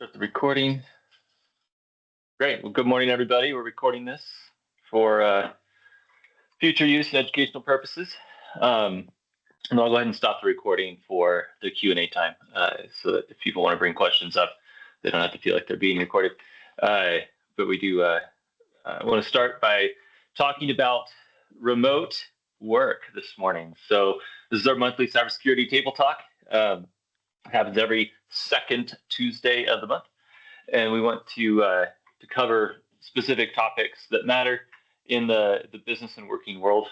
Start the recording. Great. Well, good morning, everybody. We're recording this for future use and educational purposes. And I'll go ahead and stop the recording for the Q&A time so that if people want to bring questions up, they don't have to feel like they're being recorded. But we do want to start by talking about remote work this morning. So this is our monthly cybersecurity table talk. It happens every second Tuesday of the month. And we want to cover specific topics that matter in the business and working world.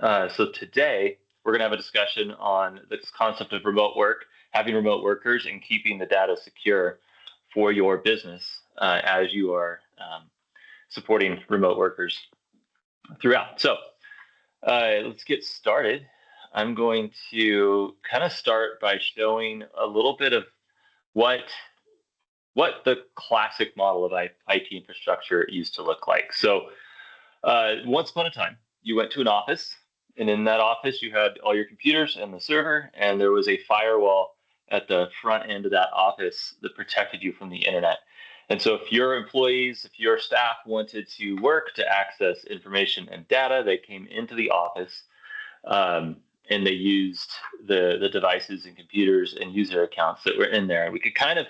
So today, we're going to have a discussion on this concept of remote work, having remote workers, and keeping the data secure for your business as you are supporting remote workers throughout. So let's get started. I'm going to kind of start by showing a little bit of what the classic model of IT infrastructure used to look like. So once upon a time, you went to an office, and in that office, you had all your computers and the server, and there was a firewall at the front end of that office that protected you from the internet. And so if your employees, if your staff wanted to work to access information and data, they came into the office and they used the devices and computers and user accounts that were in there. We could kind of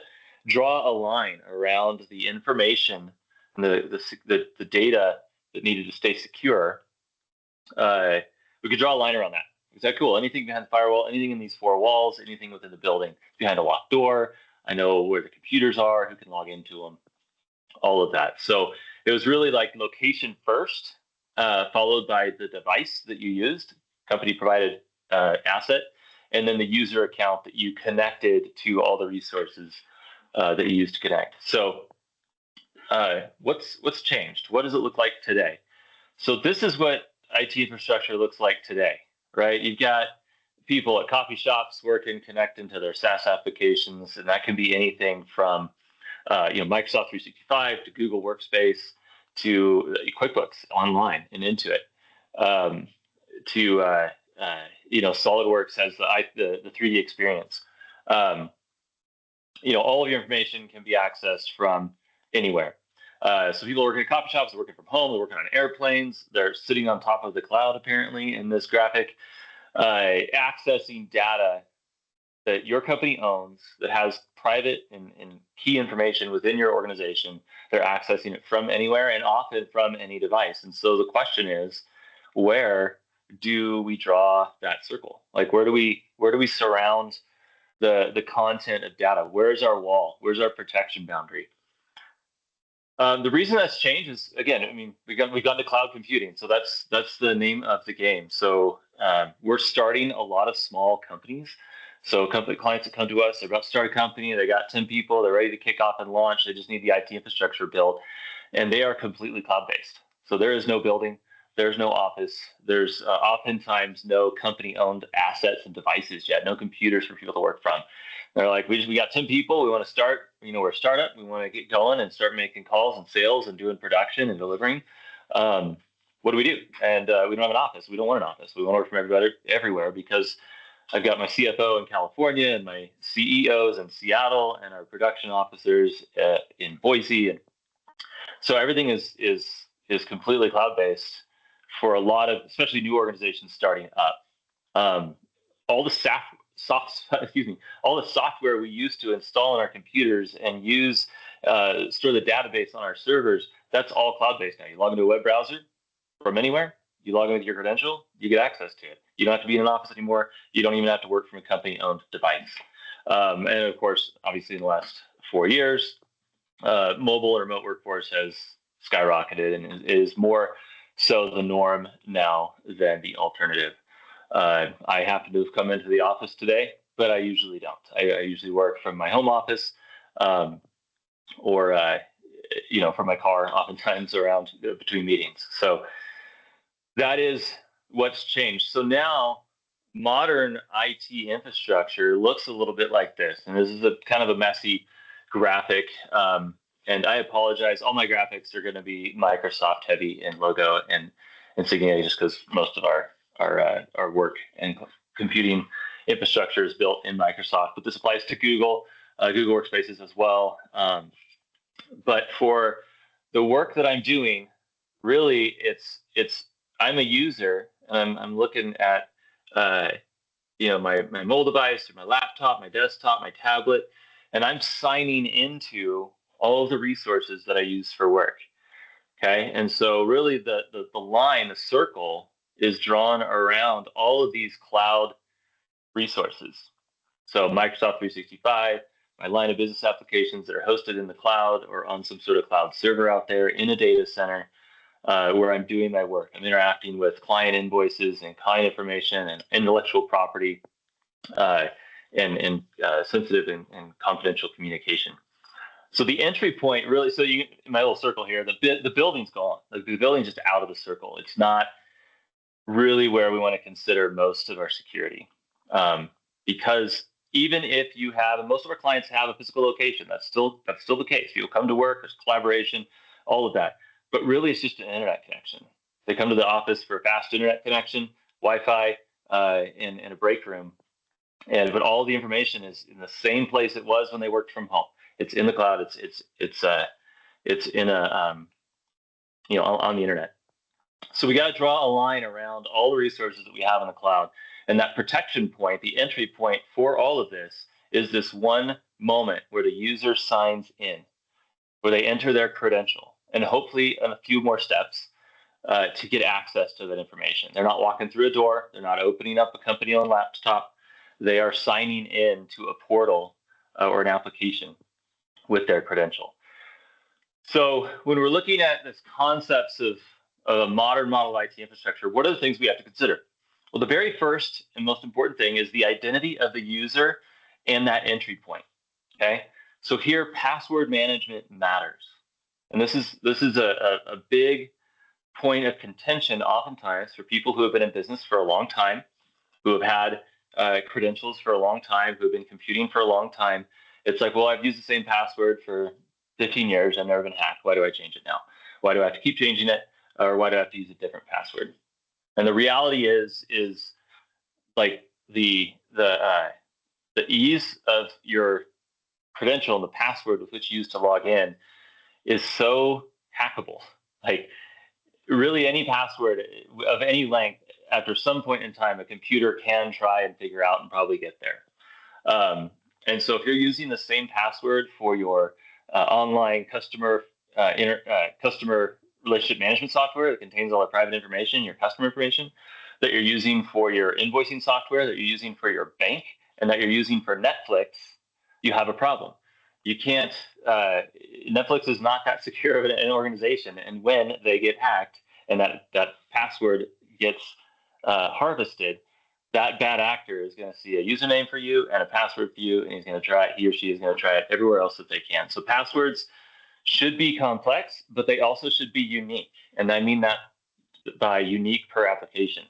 draw a line around the information and the data that needed to stay secure. We could draw a line around that. Is that cool? Anything behind the firewall, anything in these four walls, anything within the building, behind a locked door. I know where the computers are, who can log into them, all of that. So it was really like location first, followed by the device that you used, company provided asset, and then the user account that you connected to all the resources that you used to connect. So what's changed? What does it look like today? So this is what IT infrastructure looks like today, right? You've got people at coffee shops working, connecting to their SaaS applications, and that can be anything from Microsoft 365 to Google Workspace to QuickBooks Online and Intuit to SolidWorks has the 3D experience. All of your information can be accessed from anywhere. So people working at coffee shops, they're working from home, they're working on airplanes, they're sitting on top of the cloud, apparently, in this graphic, accessing data that your company owns that has private and key information within your organization. They're accessing it from anywhere and often from any device. And so the question is, where do we draw that circle? Like, where do we surround the content of data? Where's our wall? Where's our protection boundary? The reason that's changed is, again, we've gone to cloud computing, so that's the name of the game. So we're starting a lot of small companies. So clients that come to us, they're about to start a company, they got 10 people, they're ready to kick off and launch, they just need the IT infrastructure built, and they are completely cloud-based. So there is no building, there's no office, there's oftentimes no company-owned assets and devices yet, no computers for people to work from. They're like, we got 10 people, we want to start, we're a startup, we want to get going and start making calls and sales and doing production and delivering. What do we do? And we don't have an office. We don't want an office. We want to work from everybody everywhere because I've got my CFO in California and my CEOs in Seattle and our production officers in Boise. And so everything is completely cloud-based for a lot of, especially new organizations starting up. All the all the software we used to install on our computers and use store the database on our servers, that's all cloud-based now. You log into a web browser from anywhere, you log in with your credential, you get access to it. You don't have to be in an office anymore. You don't even have to work from a company-owned device. And of course, obviously in the last 4 years, mobile or remote workforce has skyrocketed and is more so the norm now than the alternative. I happen to have come into the office today, but I usually don't. I usually work from my home office or from my car, oftentimes around between meetings. So that is what's changed. So now modern IT infrastructure looks a little bit like this. And this is a kind of a messy graphic. And I apologize. All my graphics are going to be Microsoft heavy in logo and insignia, just because most of our work and computing infrastructure is built in Microsoft. But this applies to Google, Google Workspaces as well. But for the work that I'm doing, really, it's I'm a user, and I'm looking at my mobile device or my laptop, my desktop, my tablet, and I'm signing into all of the resources that I use for work. Okay, and so really the line, the circle, is drawn around all of these cloud resources. So Microsoft 365, my line of business applications that are hosted in the cloud or on some sort of cloud server out there in a data center, where I'm doing my work. I'm interacting with client invoices and client information and intellectual property, uh, and sensitive and confidential communication. So the entry point really, so you, in my little circle here, the building's gone. Like the building's just out of the circle. It's not really where we want to consider most of our security, because even if you have, and most of our clients have a physical location, that's still the case. People come to work, there's collaboration, all of that. But really, it's just an internet connection. They come to the office for a fast internet connection, Wi-Fi, in a break room, but all the information is in the same place it was when they worked from home. It's in the cloud. It's in on the internet. So we got to draw a line around all the resources that we have in the cloud, and that protection point, the entry point for all of this, is this one moment where the user signs in, where they enter their credential, and hopefully a few more steps to get access to that information. They're not walking through a door. They're not opening up a company-owned laptop. They are signing in to a portal or an application with their credential. So when we're looking at this concepts of a modern model IT infrastructure, what are the things we have to consider? Well, the very first and most important thing is the identity of the user and that entry point. Okay, so here password management matters, and this is a big point of contention oftentimes for people who have been in business for a long time, who have had credentials for a long time, who have been computing for a long time. It's like, well, I've used the same password for 15 years. I've never been hacked. Why do I change it now? Why do I have to keep changing it? Or why do I have to use a different password? And the reality is like the ease of your credential and the password with which you use to log in is so hackable. Like really any password of any length, after some point in time, a computer can try and figure out and probably get there. And so if you're using the same password for your online customer relationship management software that contains all the private information, your customer information, that you're using for your invoicing software, that you're using for your bank, and that you're using for Netflix, you have a problem. You can't, Netflix is not that secure of an organization. And when they get hacked and that password gets harvested, that bad actor is going to see a username for you and a password for you, and he or she is going to try it everywhere else that they can. So passwords should be complex, but they also should be unique. And I mean that by unique per application.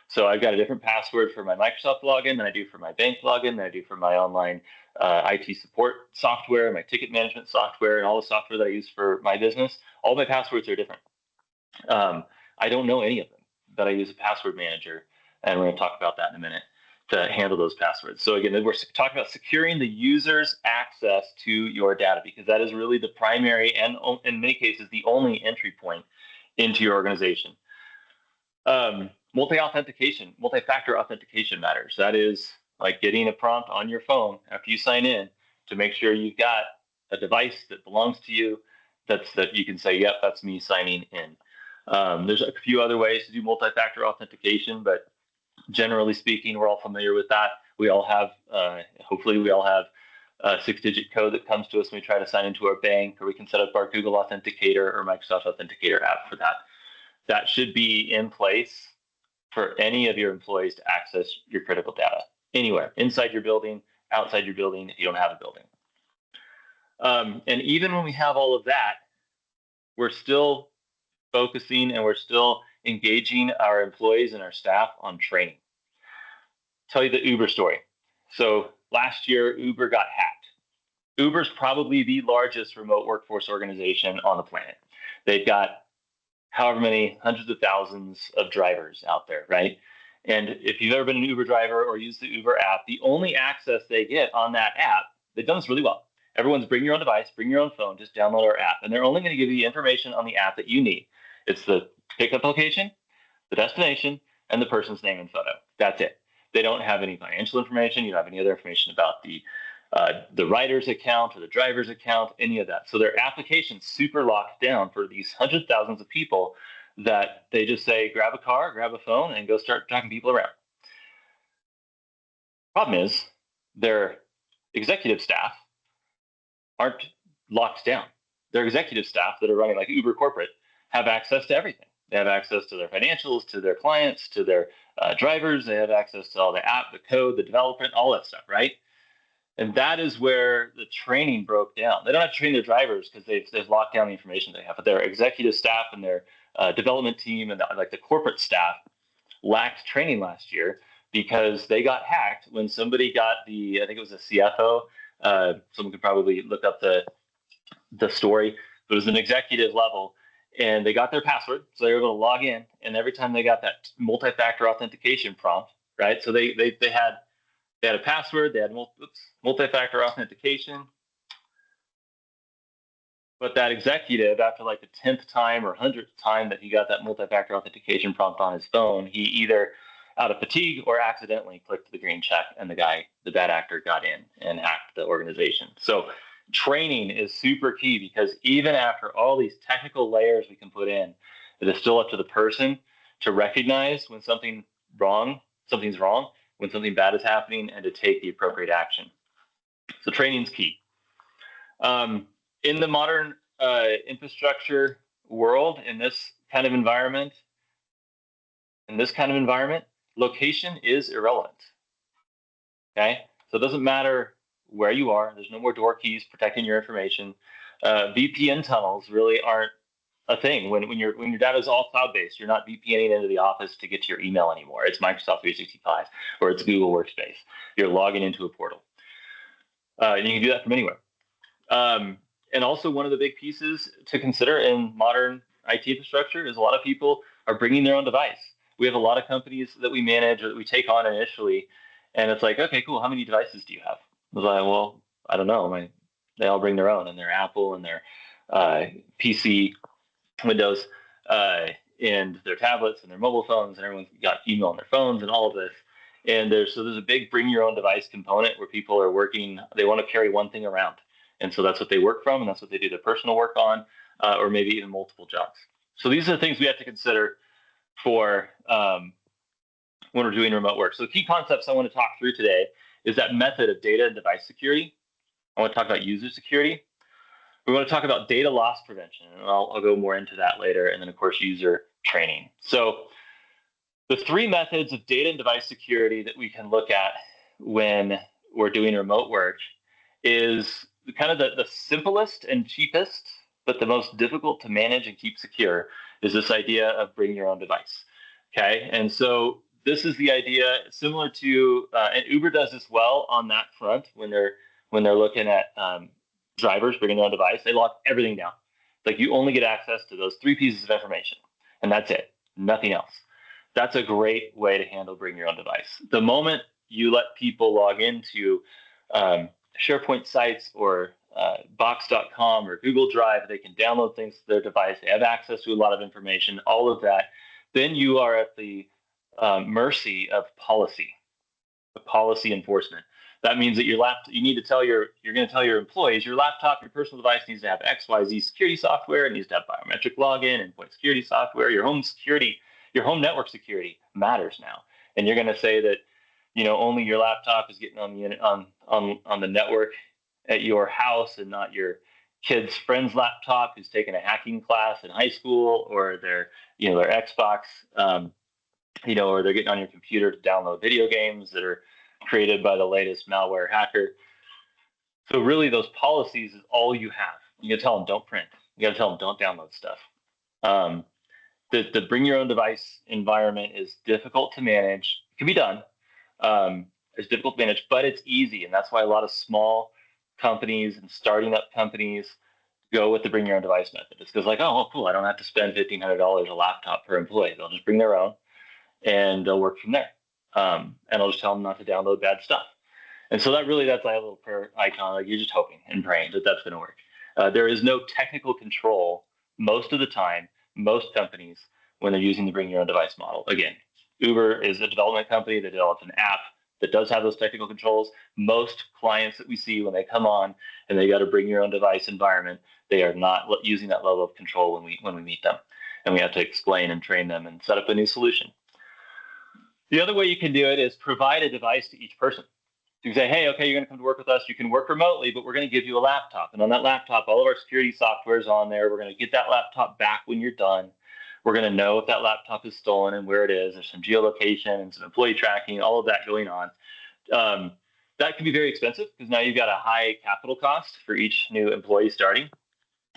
So I've got a different password for my Microsoft login than I do for my bank login, than I do for my online IT support software, my ticket management software, and all the software that I use for my business. All my passwords are different. I don't know any of them, but I use a password manager, and we're going to talk about that in a minute, to handle those passwords. So again, we're talking about securing the user's access to your data, because that is really the primary and in many cases the only entry point into your organization. Multi-factor authentication matters. That is like getting a prompt on your phone after you sign in to make sure you've got a device that belongs to you, that you can say, yep, that's me signing in. There's a few other ways to do multi-factor authentication, but generally speaking, we're all familiar with that. We all have, hopefully we all have a 6-digit code that comes to us when we try to sign into our bank, or we can set up our Google Authenticator or Microsoft Authenticator app for that. That should be in place for any of your employees to access your critical data anywhere, inside your building, outside your building, if you don't have a building. And even when we have all of that, we're still focusing and we're still engaging our employees and our staff on training. Tell you the Uber story. So last year, Uber got hacked. Uber's probably the largest remote workforce organization on the planet. They've got however many hundreds of thousands of drivers out there, right? And if you've ever been an Uber driver or used the Uber app, the only access they get on that app They've done this really well. Everyone's bring your own device, bring your own phone, just download our app. And they're only going to give you information on the app that you need. It's the pickup location, the destination, and the person's name and photo. That's it. They don't have any financial information. You don't have any other information about the rider's account or the driver's account, any of that. So their application's super locked down for these hundreds of thousands of people that they just say, grab a car, grab a phone, and go start talking people around. Problem is, their executive staff aren't locked down. Their executive staff that are running like Uber corporate have access to everything. They have access to their financials, to their clients, to their drivers. They have access to all the app, the code, the development, all that stuff, right? And that is where the training broke down. They don't have to train their drivers because they've locked down the information they have, but their executive staff and their development team and the corporate staff lacked training last year because they got hacked when somebody got I think it was a CFO. Someone could probably look up the story, but it was an executive level, and they got their password, so they were able to log in. And every time they got that multi-factor authentication prompt, right? So they had a password, they had multi-factor authentication, but that executive, after like the 10th time or 100th time that he got that multi-factor authentication prompt on his phone, he either out of fatigue or accidentally clicked the green check, and the bad actor got in and hacked the organization. So training is super key, because even after all these technical layers we can put in, it is still up to the person to recognize when something's wrong, when something bad is happening, and to take the appropriate action. So training's key. In the modern infrastructure world, in this kind of environment, location is irrelevant. Okay, so it doesn't matter where you are. There's no more door keys protecting your information. VPN tunnels really aren't a thing. When your data is all cloud-based, you're not VPNing into the office to get to your email anymore. It's Microsoft 365 or it's Google Workspace. You're logging into a portal. And you can do that from anywhere. And also, one of the big pieces to consider in modern IT infrastructure is a lot of people are bringing their own device. We have a lot of companies that we manage or that we take on initially, and it's like, okay, cool. How many devices do you have? I was like, well, I don't know. They all bring their own, and their Apple and their PC, Windows, and their tablets and their mobile phones, and everyone's got email on their phones and all of this. And there's a big bring your own device component where people are working. They want to carry one thing around. And so that's what they work from, and that's what they do their personal work on, or maybe even multiple jobs. So these are the things we have to consider for when we're doing remote work. So the key concepts I want to talk through today is that method of data and device security. I want to talk about user security. We want to talk about data loss prevention, and I'll go more into that later, and then, of course, user training. So the three methods of data and device security that we can look at when we're doing remote work is kind of the simplest and cheapest, but the most difficult to manage and keep secure, is this idea of bring your own device. Okay, and so this is the idea similar to, and Uber does this well on that front when they're looking at drivers bringing their own device. They lock everything down. Like, you only get access to those three pieces of information, and that's it, nothing else. That's a great way to handle bring your own device. The moment you let people log into SharePoint sites or Box.com or Google Drive, they can download things to their device. They have access to a lot of information, all of that. Then you are at the mercy of policy enforcement. That means that your laptop, you need to tell you're going to tell your employees, your laptop, your personal device needs to have XYZ security software. It needs to have biometric login, endpoint security software. Your home security, your home network security matters now. And you're going to say that, only your laptop is getting on the network at your house, and not your kid's friend's laptop who's taking a hacking class in high school, or their Xbox, or they're getting on your computer to download video games that are created by the latest malware hacker. So really, those policies is all you have. You got to tell them don't print. You got to tell them don't download stuff. The bring your own device environment is difficult to manage. It can be done. It's difficult to manage, but it's easy, and that's why a lot of small companies and starting up companies go with the bring your own device method. It's because, like, oh, well, cool, I don't have to spend $1,500 a laptop per employee. They'll just bring their own, and they'll work from there. And I'll just tell them not to download bad stuff. And so that's like a little prayer icon, like you're just hoping and praying that that's going to work. There is no technical control most of the time, most companies, when they're using the bring your own device model. Again, Uber is a development company that develops an app that does have those technical controls. Most clients that we see when they come on and they got to bring your own device environment, they are not using that level of control when we meet them, and we have to explain and train them and set up a new solution. The other way you can do it is provide a device to each person. You say, hey, okay, you're going to come to work with us. You can work remotely, but we're going to give you a laptop. And on that laptop, all of our security software is on there. We're going to get that laptop back when you're done. We're going to know if that laptop is stolen and where it is. There's some geolocation and some employee tracking, all of that going on. That can be very expensive because now you've got a high capital cost for each new employee starting.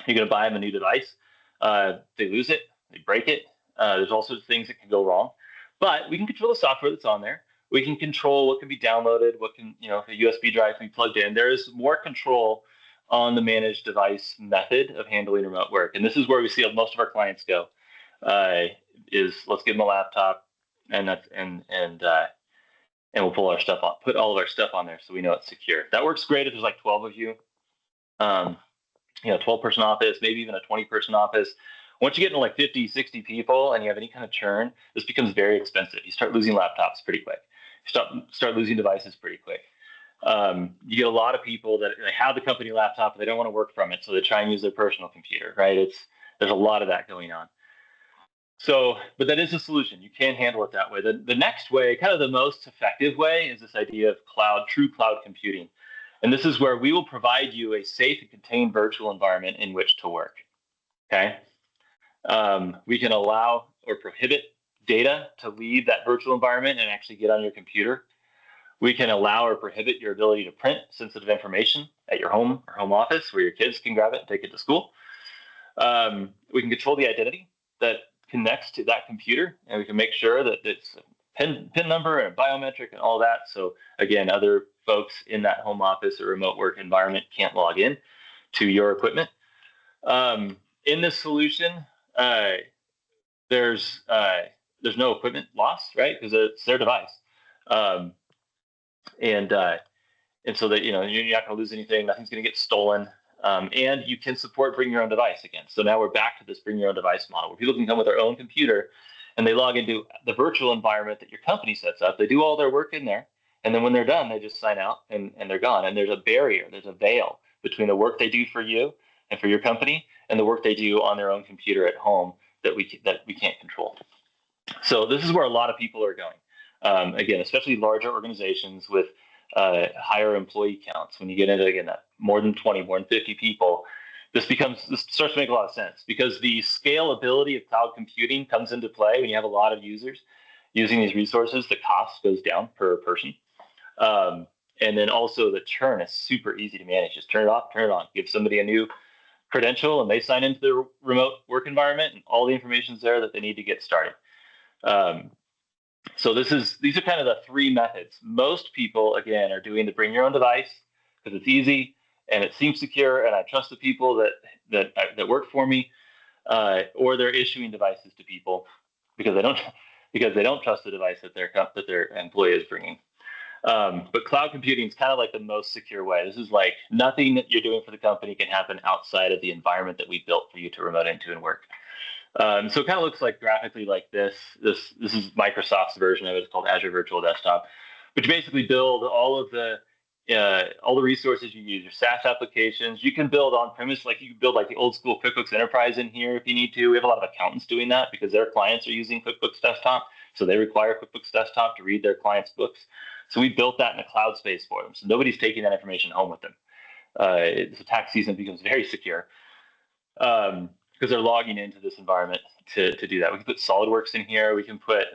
You're going to buy them a new device. They lose it, they break it. There's all sorts of things that can go wrong. But we can control the software that's on there. We can control what can be downloaded, what can, if a USB drive can be plugged in. There is more control on the managed device method of handling remote work. And this is where we see most of our clients go, is let's give them a laptop and we'll pull our stuff on, put all of our stuff on there so we know it's secure. That works great if there's like 12 of you, 12-person office, maybe even a 20-person office. Once you get into like 50, 60 people and you have any kind of churn, this becomes very expensive. You start losing laptops pretty quick. You start losing devices pretty quick. You get a lot of people that they have the company laptop, but they don't want to work from it, so they try and use their personal computer, right? There's a lot of that going on. So, but that is a solution. You can handle it that way. The next way, kind of the most effective way, is this idea of true cloud computing. And this is where we will provide you a safe and contained virtual environment in which to work. Okay. We can allow or prohibit data to leave that virtual environment and actually get on your computer. We can allow or prohibit your ability to print sensitive information at your home or home office where your kids can grab it and take it to school. We can control the identity that connects to that computer, and we can make sure that it's a PIN number and biometric and all that. So again, other folks in that home office or remote work environment can't log in to your equipment. In this solution, there's no equipment loss, right? Because it's their device, and so that you're not going to lose anything. Nothing's going to get stolen, and you can support bring your own device again. So now we're back to this bring your own device model, where people can come with their own computer, and they log into the virtual environment that your company sets up. They do all their work in there, and then when they're done, they just sign out and they're gone. And there's a barrier, there's a veil between the work they do for you and for your company and the work they do on their own computer at home that we can't control. So this is where a lot of people are going. Again, especially larger organizations with higher employee counts. When you get into, again, more than 20, more than 50 people, this starts to make a lot of sense, because the scalability of cloud computing comes into play when you have a lot of users using these resources. The cost goes down per person. And then also the churn is super easy to manage. Just turn it off, turn it on. Give somebody a new credential and they sign into the remote work environment, and all the information is there that they need to get started. So these are kind of the three methods. Most people, again, are doing the bring your own device because it's easy and it seems secure, and I trust the people that work for me, or they're issuing devices to people because they don't trust the device that their employee is bringing. But cloud computing is kind of like the most secure way. This is like nothing that you're doing for the company can happen outside of the environment that we built for you to remote into and work. So it kind of looks like graphically like this. This is Microsoft's version of it. It's called Azure Virtual Desktop. But you basically build all the resources you use, your SaaS applications. You can build on-premise, like you can build like the old school QuickBooks Enterprise in here if you need to. We have a lot of accountants doing that because their clients are using QuickBooks Desktop, so they require QuickBooks Desktop to read their clients' books. So we built that in a cloud space for them, so nobody's taking that information home with them. The tax season becomes very secure because they're logging into this environment to do that. We can put SolidWorks in here. We can put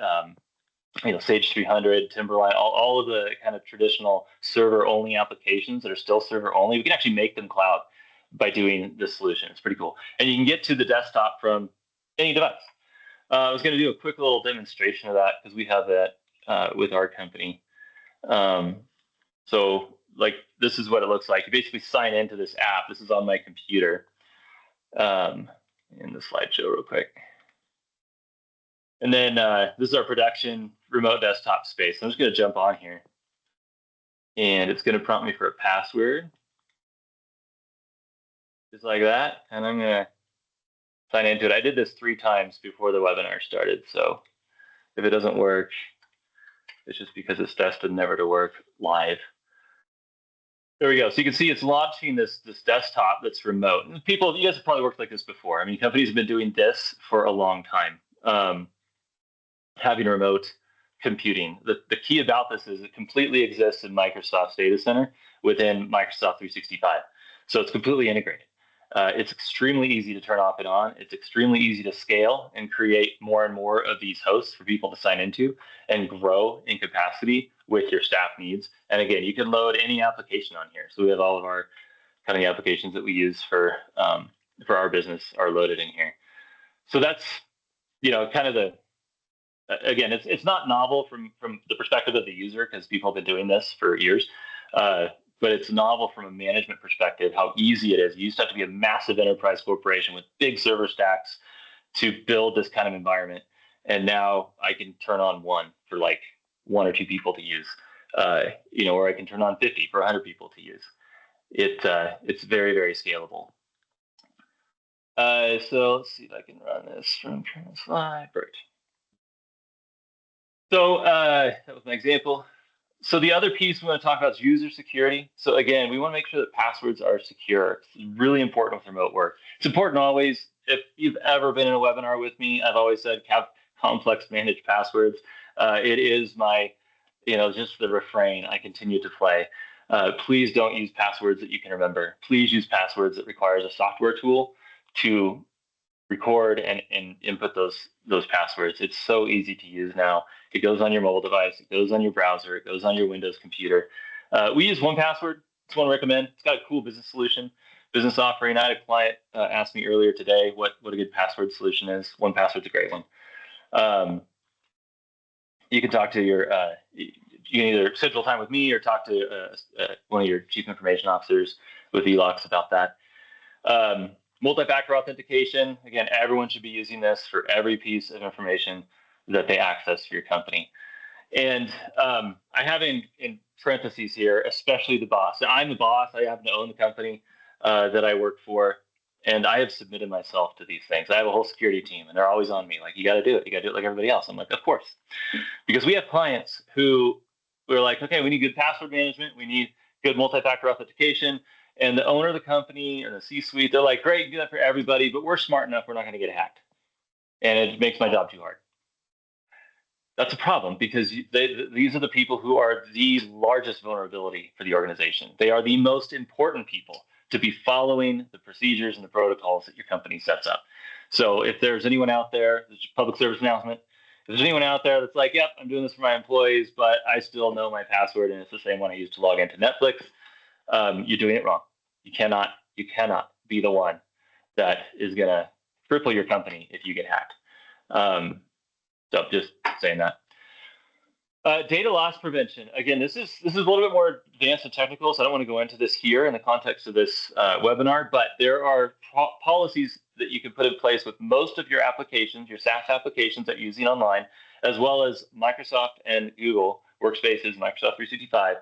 Sage 300, Timberline, all of the kind of traditional server-only applications that are still server-only. We can actually make them cloud by doing this solution. It's pretty cool. And you can get to the desktop from any device. I was going to do a quick little demonstration of that because we have that with our company. So like this is what it looks like. You basically sign into this app. This is on my computer. In the slideshow real quick. And then this is our production remote desktop space. I'm just going to jump on here. and it's going to prompt me for a password, just like that. And I'm going to sign into it. I did this 3 times before the webinar started, so if it doesn't work, it's just because it's tested never to work live. There we go. So you can see it's launching this desktop that's remote. And people, you guys have probably worked like this before. I mean, companies have been doing this for a long time. Having remote computing. The key about this is it completely exists in Microsoft's data center within Microsoft 365. So it's completely integrated. It's extremely easy to turn off and on. It's extremely easy to scale and create more and more of these hosts for people to sign into and grow in capacity with your staff needs. And again, you can load any application on here. So we have all of our kind of the applications that we use for our business are loaded in here. So that's, kind of again, it's not novel from the perspective of the user because people have been doing this for years. But it's novel from a management perspective, how easy it is. You used to have to be a massive enterprise corporation with big server stacks to build this kind of environment. And now I can turn on one for like 1 or 2 people to use, or I can turn on 50 for 100 people to use. It's very, very scalable. So let's see if I can run this from Live. Perfect. So that was my example. So the other piece we want to talk about is user security. So again, we want to make sure that passwords are secure. It's really important with remote work. It's important always. If you've ever been in a webinar with me, I've always said have complex managed passwords. It is my, just the refrain I continue to play. Please don't use passwords that you can remember. Please use passwords that requires a software tool to record and input those passwords. It's so easy to use now. It goes on your mobile device. It goes on your browser. It goes on your Windows computer. We use 1Password. It's one I recommend. It's got a cool business solution, business offering. I had a client ask me earlier today what a good password solution is. 1Password's a great one. You can talk to you can either schedule time with me or talk to one of your chief information officers with Velox about that. Multi-factor authentication. Again, everyone should be using this for every piece of information that they access for your company. And I have in parentheses here, especially the boss. Now, I'm the boss. I happen to own the company that I work for. And I have submitted myself to these things. I have a whole security team, and they're always on me. Like, you got to do it. You got to do it like everybody else. I'm like, of course. Because we have clients who we're like, okay, we need good password management. We need good multi-factor authentication. And the owner of the company or the C-suite, they're like, great, do that for everybody, but we're smart enough, we're not going to get hacked. And it makes my job too hard. That's a problem because these are the people who are the largest vulnerability for the organization. They are the most important people to be following the procedures and the protocols that your company sets up. So if there's anyone out there, this is a public service announcement, if there's anyone out there that's like, yep, I'm doing this for my employees, but I still know my password and it's the same one I use to log into Netflix, you're doing it wrong. You cannot be the one that is going to cripple your company if you get hacked. So just saying that. Data loss prevention. Again, this is a little bit more advanced and technical, so I don't want to go into this here in the context of this webinar, but there are policies that you can put in place with most of your applications, your SaaS applications that you're using online, as well as Microsoft and Google Workspaces, Microsoft 365,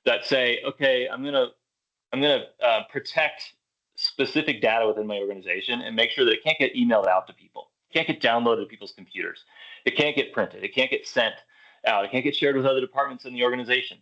that say, okay, I'm gonna protect specific data within my organization and make sure that it can't get emailed out to people. It can't get downloaded to people's computers. It can't get printed. It can't get sent out. It can't get shared with other departments in the organization.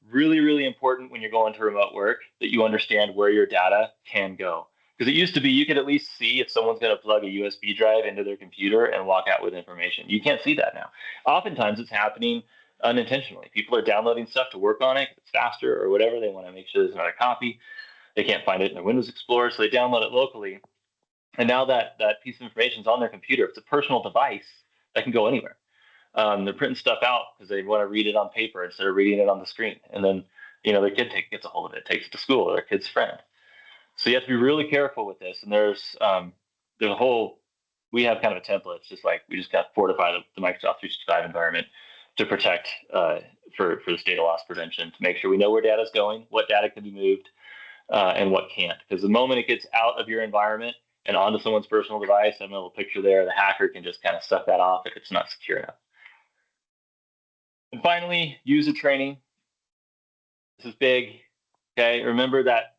Really, really important when you're going to remote work that you understand where your data can go. Because it used to be you could at least see if someone's going to plug a USB drive into their computer and walk out with information. You can't see that now. Oftentimes it's happening unintentionally. People are downloading stuff to work on it. It's faster or whatever. They want to make sure there's another copy. They can't find it in their Windows Explorer, so they download it locally. And now that piece of information is on their computer. If it's a personal device, that can go anywhere. They're printing stuff out because they want to read it on paper instead of reading it on the screen. And then, their kid gets a hold of it, takes it to school, or their kid's friend. So you have to be really careful with this. And there's a whole, we have kind of a template. It's just like we just got to fortify the Microsoft 365 environment to protect for this data loss prevention, to make sure we know where data is going, what data can be moved, and what can't. Because the moment it gets out of your environment and onto someone's personal device, I have a little picture there, the hacker can just kind of suck that off if it's not secure enough. And finally, user training. This is big. Okay, remember that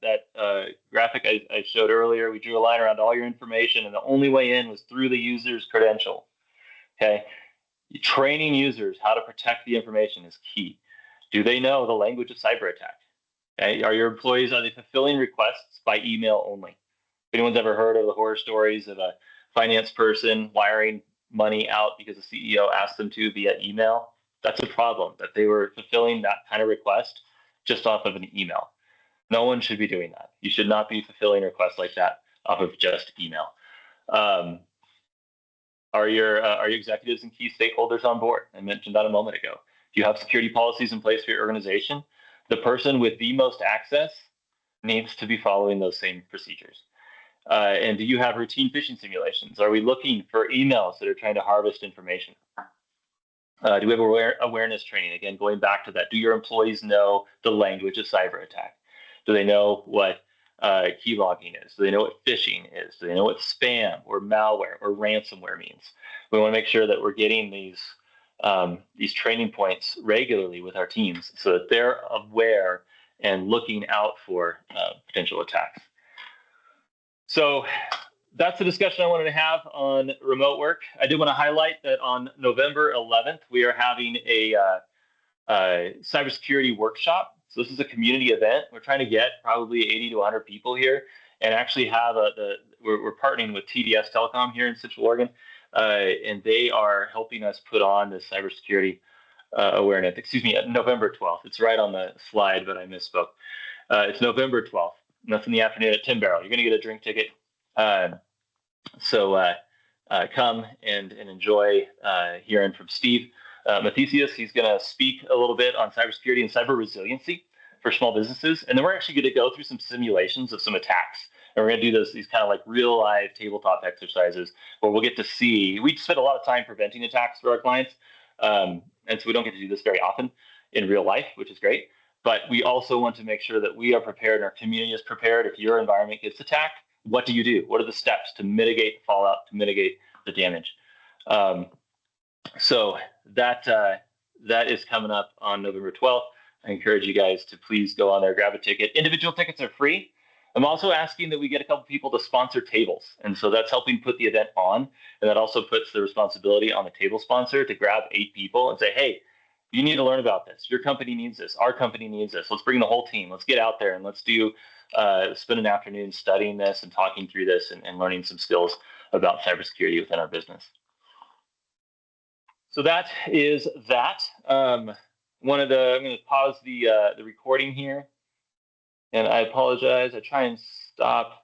graphic I showed earlier? We drew a line around all your information, and the only way in was through the user's credential. Okay, training users how to protect the information is key. Do they know the language of cyber attack? Okay, are your employees, are they fulfilling requests by email only? If anyone's ever heard of the horror stories of a finance person wiring money out because the CEO asked them to via email, that's a problem, that they were fulfilling that kind of request just off of an email. No one should be doing that. You should not be fulfilling requests like that off of just email. Are your executives and key stakeholders on board? I mentioned that a moment ago. Do you have security policies in place for your organization? The person with the most access needs to be following those same procedures. And do you have routine phishing simulations? Are we looking for emails that are trying to harvest information? Do we have awareness training? Again, going back to that, do your employees know the language of cyber attack? Do they know what key logging is? Do they know what phishing is? Do they know what spam or malware or ransomware means? We want to make sure that we're getting these training points regularly with our teams so that they're aware and looking out for potential attacks. So that's the discussion I wanted to have on remote work. I did want to highlight that on November 11th, we are having a cybersecurity workshop. So this is a community event. We're trying to get probably 80 to 100 people here, and actually have we're partnering with TDS Telecom here in Central Oregon, and they are helping us put on this cybersecurity awareness. Excuse me, November 12th. It's right on the slide, but I misspoke. It's November 12th. And that's in the afternoon at Tin Barrel. You're going to get a drink ticket. So come and enjoy hearing from Steve Mathesius. He's going to speak a little bit on cybersecurity and cyber resiliency for small businesses. And then we're actually going to go through some simulations of some attacks. And we're going to do these kind of like real live tabletop exercises where we'll get to see, we spend a lot of time preventing attacks for our clients. And so we don't get to do this very often in real life, which is great. But we also want to make sure that we are prepared and our community is prepared if your environment gets attacked. What do you do? What are the steps to mitigate the fallout, to mitigate the damage? So that is coming up on November 12th. I encourage you guys to please go on there, grab a ticket. Individual tickets are free. I'm also asking that we get a couple people to sponsor tables. And so that's helping put the event on. And that also puts the responsibility on the table sponsor to grab 8 people and say, hey, you need to learn about this. Your company needs this. Our company needs this. Let's bring the whole team. Let's get out there and let's spend an afternoon studying this and talking through this and learning some skills about cybersecurity within our business. So that is that. I'm going to pause the recording here, and I apologize. I try and stop